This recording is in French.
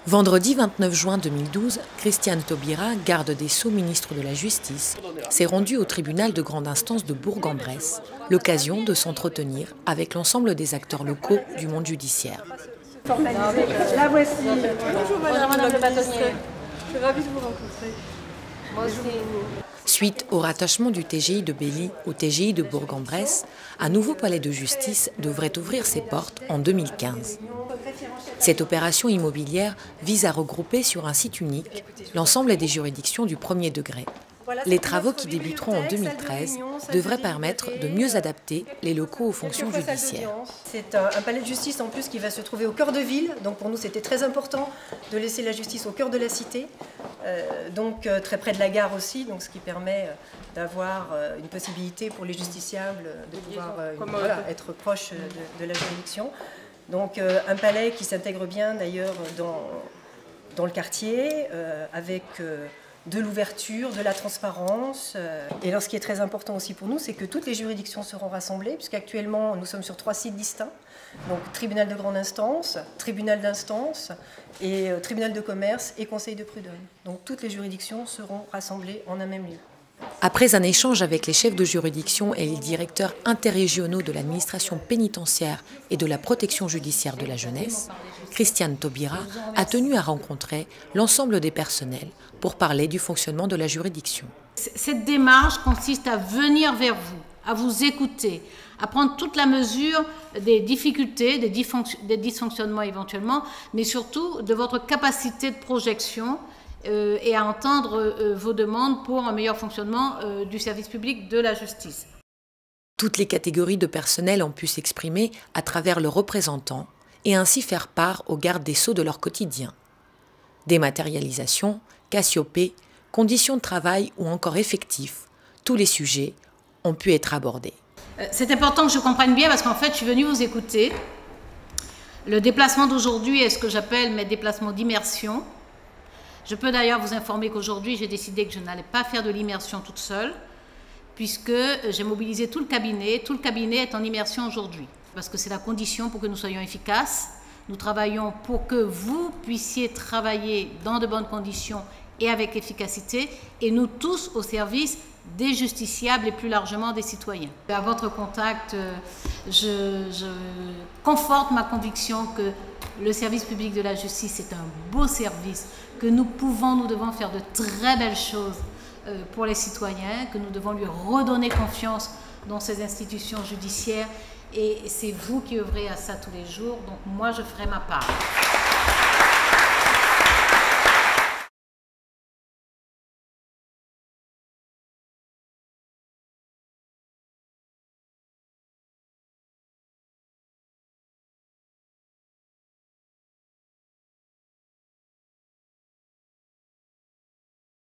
Vendredi 29 juin 2012, Christiane Taubira, garde des Sceaux, ministre de la Justice, s'est rendue au tribunal de grande instance de Bourg-en-Bresse, l'occasion de s'entretenir avec l'ensemble des acteurs locaux du monde judiciaire. La voici. Bonjour madame le bâtonnier. Je suis ravie de vous rencontrer. Moi aussi. Suite au rattachement du TGI de Belly au TGI de Bourg-en-Bresse, un nouveau palais de justice devrait ouvrir ses portes en 2015. Cette opération immobilière vise à regrouper sur un site unique l'ensemble des juridictions du premier degré. Les travaux qui débuteront en 2013 devraient permettre de mieux adapter les locaux aux fonctions judiciaires. C'est un palais de justice en plus qui va se trouver au cœur de ville, donc pour nous c'était très important de laisser la justice au cœur de la cité, donc très près de la gare aussi, donc ce qui permet d'avoir une possibilité pour les justiciables de pouvoir être proches de la juridiction. Donc un palais qui s'intègre bien d'ailleurs dans le quartier, avec de l'ouverture, de la transparence. Et alors ce qui est très important aussi pour nous, c'est que toutes les juridictions seront rassemblées, puisqu'actuellement nous sommes sur 3 sites distincts, donc tribunal de grande instance, tribunal d'instance, et tribunal de commerce et conseil de prud'homme. Donc toutes les juridictions seront rassemblées en un même lieu. Après un échange avec les chefs de juridiction et les directeurs interrégionaux de l'administration pénitentiaire et de la protection judiciaire de la jeunesse, Christiane Taubira a tenu à rencontrer l'ensemble des personnels pour parler du fonctionnement de la juridiction. Cette démarche consiste à venir vers vous, à vous écouter, à prendre toute la mesure des difficultés, des dysfonctionnements éventuellement, mais surtout de votre capacité de projection et à entendre vos demandes pour un meilleur fonctionnement du service public de la justice. Toutes les catégories de personnel ont pu s'exprimer à travers leurs représentants et ainsi faire part aux gardes des Sceaux de leur quotidien. Dématérialisation, Cassiopée, conditions de travail ou encore effectifs, tous les sujets ont pu être abordés. C'est important que je comprenne bien parce qu'en fait, je suis venue vous écouter. Le déplacement d'aujourd'hui est ce que j'appelle mes déplacements d'immersion. Je peux d'ailleurs vous informer qu'aujourd'hui, j'ai décidé que je n'allais pas faire de l'immersion toute seule, puisque j'ai mobilisé tout le cabinet. Tout le cabinet est en immersion aujourd'hui, parce que c'est la condition pour que nous soyons efficaces. Nous travaillons pour que vous puissiez travailler dans de bonnes conditions et avec efficacité, et nous tous au service des justiciables et plus largement des citoyens. À votre contact, je conforte ma conviction que le service public de la justice est un beau service, que nous devons faire de très belles choses pour les citoyens, que nous devons lui redonner confiance dans ces institutions judiciaires, et c'est vous qui œuvrez à ça tous les jours, donc moi je ferai ma part.